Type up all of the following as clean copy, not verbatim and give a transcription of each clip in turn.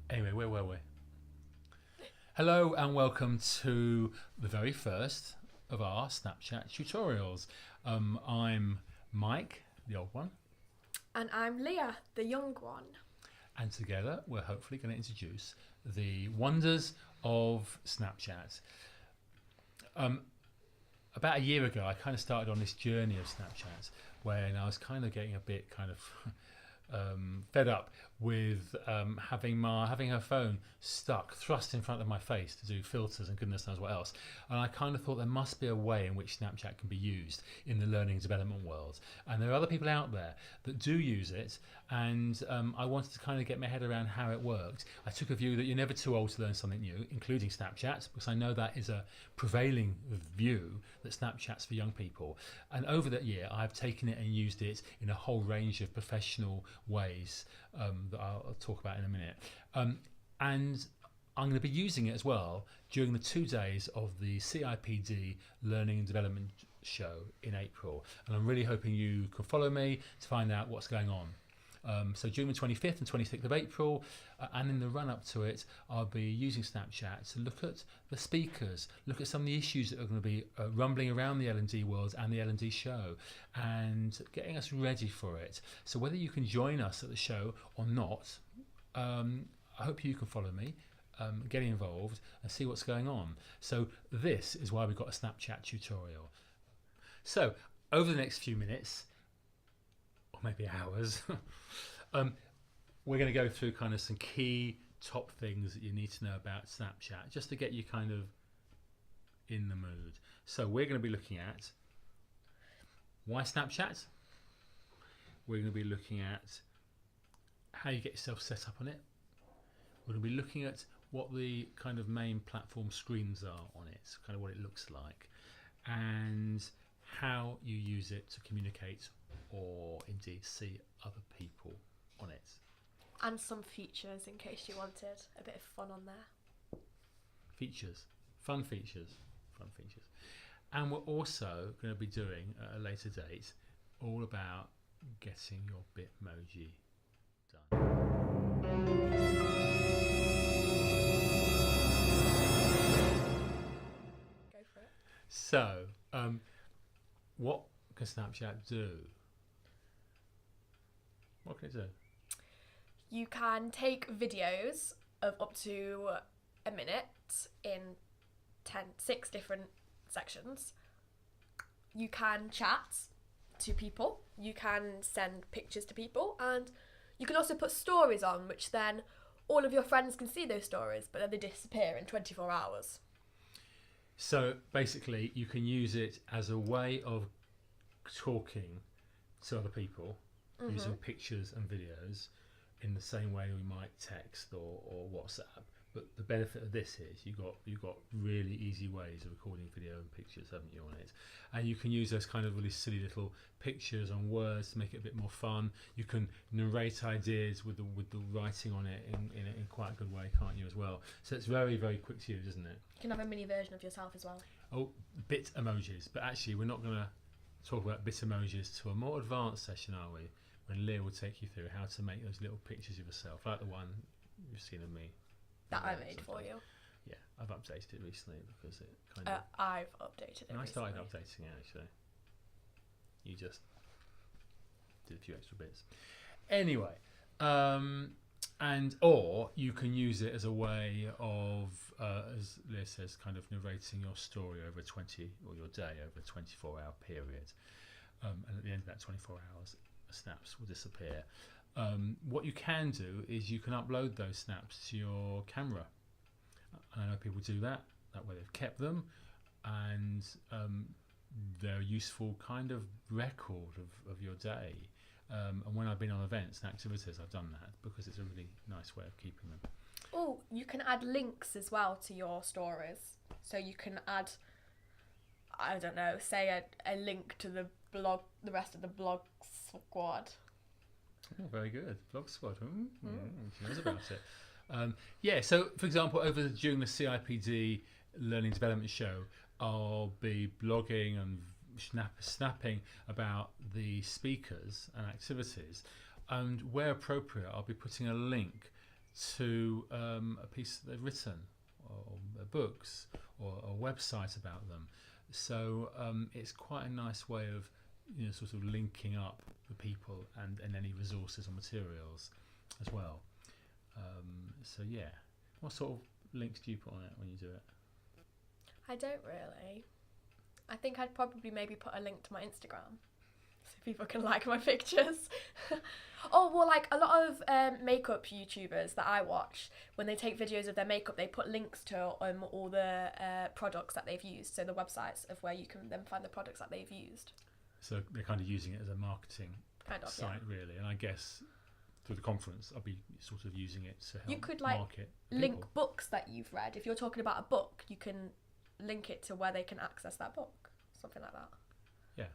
Anyway, where were we? Hello and welcome to the very first of our Snapchat tutorials. I'm Mike, the old one. And I'm Leah, the young one. And together we're hopefully going to introduce the wonders of Snapchat. About a year ago I kind of started on this journey of Snapchat when I was kind of getting a bit fed up with having her phone thrust in front of my face to do filters and goodness knows what else. And I kind of thought there must be a way in which Snapchat can be used in the learning and development world. And there are other people out there that do use it, and I wanted to kind of get my head around how it worked. I took a view that you're never too old to learn something new, including Snapchat, because I know that is a prevailing view that Snapchat's for young people. And over that year I've taken it and used it in a whole range of professional ways that I'll talk about in a minute. And I'm going to be using it as well during the 2 days of the CIPD Learning and Development Show in April. And I'm really hoping you can follow me to find out what's going on. So during the 25th and 26th of April, and in the run-up to it, I'll be using Snapchat to look at the speakers, look at some of the issues that are going to be rumbling around the L&D world and the L&D show, and getting us ready for it. So whether you can join us at the show or not, I hope you can follow me, get involved and see what's going on. So this is why we've got a Snapchat tutorial. So over the next few minutes, or maybe hours, we're going to go through kind of some key top things that you need to know about Snapchat, just to get you kind of in the mood. So we're going to be looking at why Snapchat. We're going to be looking at how you get yourself set up on it. We're going to be looking at what the kind of main platform screens are on it, kind of what it looks like, and how you use it to communicate or indeed see other people on it. And some features in case you wanted a bit of fun on there. Fun features. And we're also going to be doing at a later date all about getting your Bitmoji done. Go for it. So, what can Snapchat do? What can it do? You can take videos of up to a minute in 6 different sections. You can chat to people. You can send pictures to people, and you can also put stories on, which then all of your friends can see those stories, but then they disappear in 24 hours. So basically you can use it as a way of talking to other people, using pictures and videos in the same way we might text or WhatsApp. But the benefit of this is you've got really easy ways of recording video and pictures, haven't you, on it? And you can use those kind of really silly little pictures and words to make it a bit more fun. You can narrate ideas with the writing on it in quite a good way, can't you, as well? So it's very, very quick to use, isn't it? You can have a mini version of yourself as well. Oh, bit emojis. But actually we're not going to talk about bit emojis to a more advanced session, are we? When Leah will take you through how to make those little pictures of yourself, like the one you've seen of me. That I made for you. Yeah, I've updated it recently because it kind of... I've updated it I started recently. updating it, actually. You just did a few extra bits. Anyway, or you can use it as a way of, as Leah says, kind of narrating your story over your day over a 24-hour period. And at the end of that 24 hours, the snaps will disappear. What you can do is you can upload those snaps to your camera. I know people do that way they've kept them, and they're a useful kind of record of your day. And when I've been on events and activities, I've done that because it's a really nice way of keeping them. Oh, you can add links as well to your stories. So you can add, I don't know, say a link to the rest of the blog squad. Oh, very good. Blog squad. She knows about it. So for example, during the CIPD Learning Development Show, I'll be blogging and snapping about the speakers and activities, and where appropriate, I'll be putting a link to a piece that they've written, or books, or a website about them. So it's quite a nice way of sort of linking up the people and any resources or materials as well. So yeah, what sort of links do you put on it when you do it? I don't really. I think I'd probably maybe put a link to my Instagram so people can like my pictures. Oh, well, like a lot of makeup YouTubers that I watch, when they take videos of their makeup, they put links to all the products that they've used, so the websites of where you can then find the products that they've used. So they're kind of using it as a marketing site, really. And I guess through the conference, I'll be sort of using it to help you could market link people. Books that you've read. If you're talking about a book, you can link it to where they can access that book, something like that. Yeah.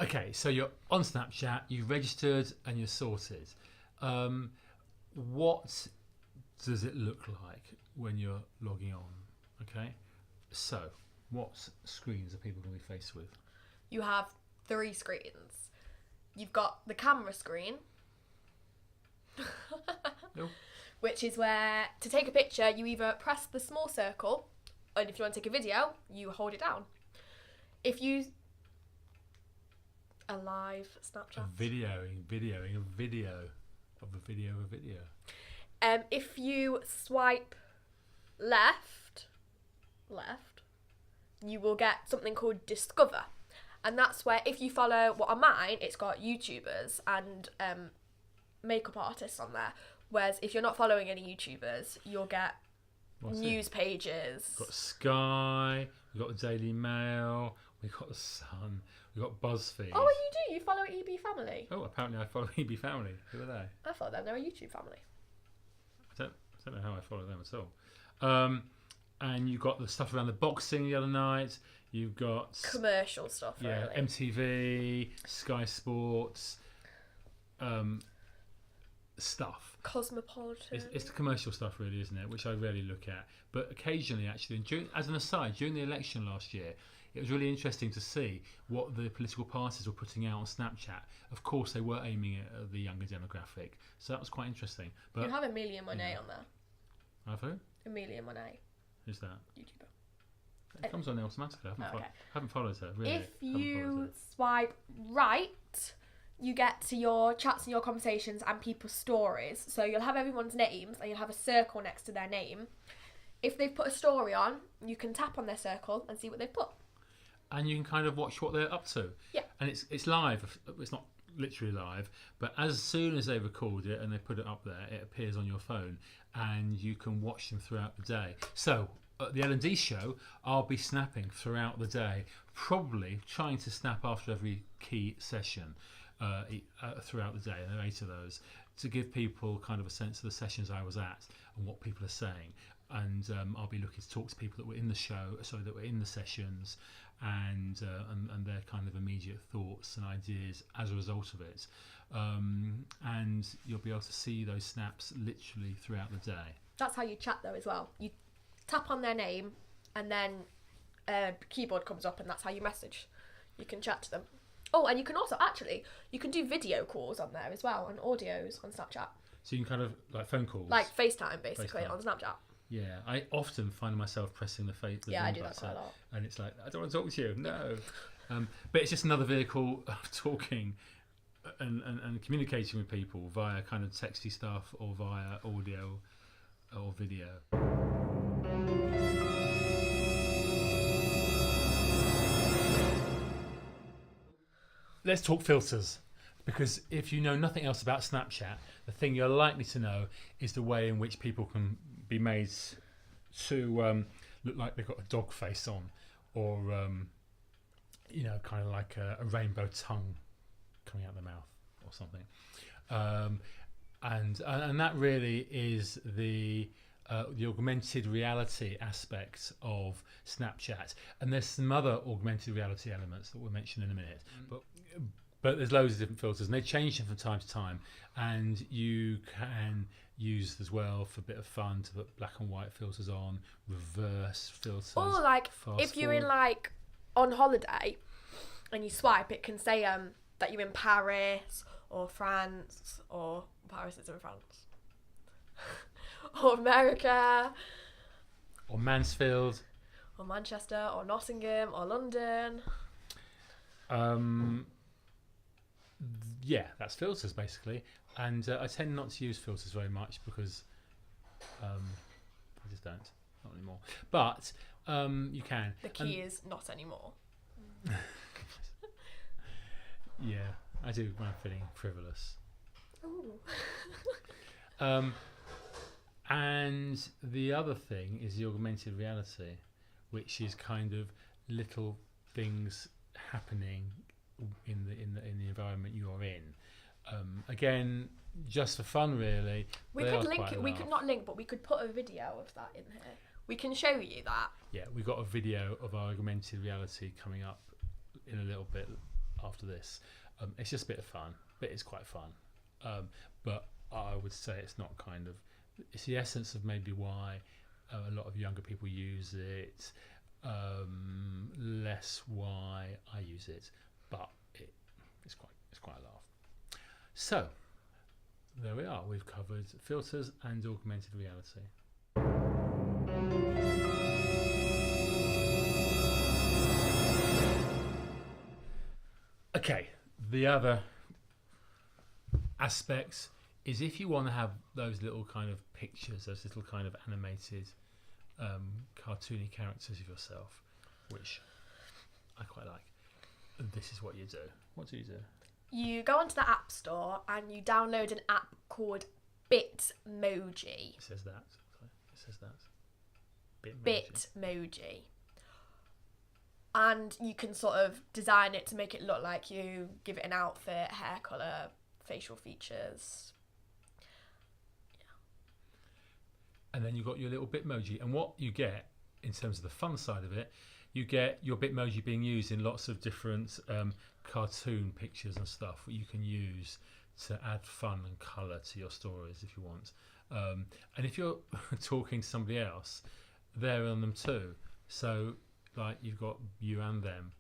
Okay, so you're on Snapchat, you've registered and you're sorted. What does it look like when you're logging on? Okay, so what screens are people going to be faced with? You have 3 screens. You've got the camera screen, Nope. which is where to take a picture you either press the small circle, and if you want to take a video, you hold it down. If you a live Snapchat. Videoing a video of a video of a video. If you swipe left, you will get something called Discover. And that's where, if you follow what on mine, it's got YouTubers and makeup artists on there. Whereas if you're not following any YouTubers, you'll get news pages. We've got Sky, we've got the Daily Mail, we've got the Sun, we've got BuzzFeed. Oh, you do? You follow EB Family? Oh, apparently I follow EB Family. Who are they? I follow them. They're a YouTube family. I don't know how I follow them at all. And you've got the stuff around the boxing the other night. You've got commercial stuff, really. MTV, Sky Sports, stuff. Cosmopolitan. It's the commercial stuff, really, isn't it? Which I rarely look at. But occasionally, actually, as an aside, during the election last year, it was really interesting to see what the political parties were putting out on Snapchat. Of course, they were aiming at the younger demographic, so that was quite interesting. But you have Amelia Monet on there. Have who? Amelia Monet. Who's that? YouTuber. It comes on automatically. I haven't followed her, really. If you swipe right, you get to your chats and your conversations and people's stories. So you'll have everyone's names and you'll have a circle next to their name. If they've put a story on, you can tap on their circle and see what they've put. And you can kind of watch what they're up to. Yeah. And it's live. It's not literally live, but as soon as they record it and they put it up there, it appears on your phone and you can watch them throughout the day. So at the L&D show, I'll be snapping throughout the day, probably trying to snap after every key session throughout the day, and there are 8 of those, to give people kind of a sense of the sessions I was at and what people are saying. And I'll be looking to talk to people that were in the show, that were in the sessions, and their kind of immediate thoughts and ideas as a result of it. And you'll be able to see those snaps literally throughout the day. That's how you chat though as well. You tap on their name and then a keyboard comes up and that's how you message. You can chat to them. Oh, and you can also you can do video calls on there as well, and audios on Snapchat. So you can kind of like phone calls. Like FaceTime basically on Snapchat. Yeah, I often find myself pressing the I do that quite a lot. And it's like, I don't want to talk to you, no. But it's just another vehicle of talking and communicating with people via kind of texty stuff or via audio or video. Let's talk filters, because if you know nothing else about Snapchat, the thing you're likely to know is the way in which people can be made to look like they've got a dog face on, or kind of like a rainbow tongue coming out of the mouth or something, and that really is the augmented reality aspect of Snapchat. And there's some other augmented reality elements that we'll mention in a minute, but But there's loads of different filters, and they change them from time to time. And you can use as well for a bit of fun to put black and white filters on, reverse filters. Or like fast if you're in forward. like on holiday and you swipe, it can say that you're in Paris or France, or Paris is in France, or America, or Mansfield. or Manchester, or Nottingham, or London. Yeah, that's filters basically. And I tend not to use filters very much because I just don't, not anymore. But you can. The key is not anymore. Yeah, I do when I'm feeling frivolous. Ooh. And the other thing is the augmented reality, which is kind of little things happening in the environment you're in. Again, just for fun, really. We They could are link quite it. We laugh. could not link, but we could put a video of that in here. We can show you that. Yeah, we've got a video of our augmented reality coming up in a little bit after this. It's just a bit of fun, but it's quite fun. But I would say it's not kind of. It's the essence of maybe why a lot of younger people use it. Less why I use it, but it's quite a laugh. So there we are. We've covered filters and augmented reality. Okay, the other aspects is if you want to have those little kind of pictures, those little kind of animated cartoony characters of yourself, which I quite like. This is what you do. What do you do? You go onto the App Store and you download an app called Bitmoji. It says that. Sorry, it says that. Bitmoji. And you can sort of design it to make it look like you, give it an outfit, hair colour, facial features. And then you've got your little Bitmoji. And what you get, in terms of the fun side of it, you get your Bitmoji being used in lots of different cartoon pictures and stuff that you can use to add fun and colour to your stories if you want. And if you're talking to somebody else, they're on them too. So, like, you've got you and them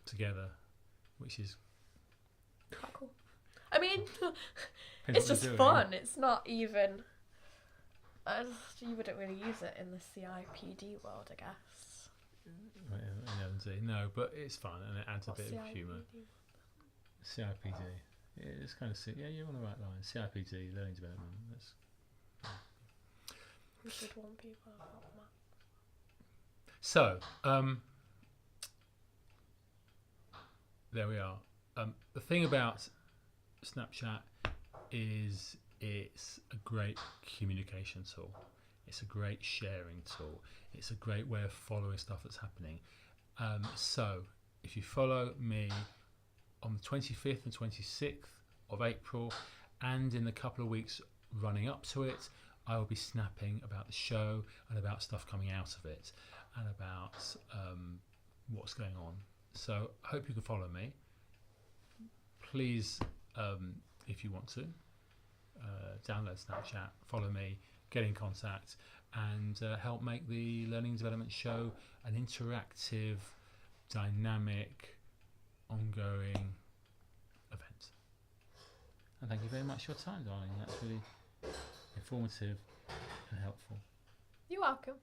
together, which is Quite cool. I mean, depends it's what just they're doing. fun. It's not even. You wouldn't really use it in the CIPD world, I guess. No, but it's fun and it adds a bit of CIPD? humour. CIPD. Yeah, it's kind of yeah, you're on the right line. CIPD, learning development. That's We should warn people about that. so. There we are. The thing about Snapchat is it's a great communication tool. It's a great sharing tool. It's a great way of following stuff that's happening. So if you follow me on the 25th and 26th of April and in the couple of weeks running up to it, I will be snapping about the show and about stuff coming out of it and about what's going on. So I hope you can follow me. Please, if you want to, download Snapchat, follow me, get in contact, and help make the Learning and Development Show an interactive, dynamic, ongoing event. And thank you very much for your time, darling. That's really informative and helpful. You're welcome.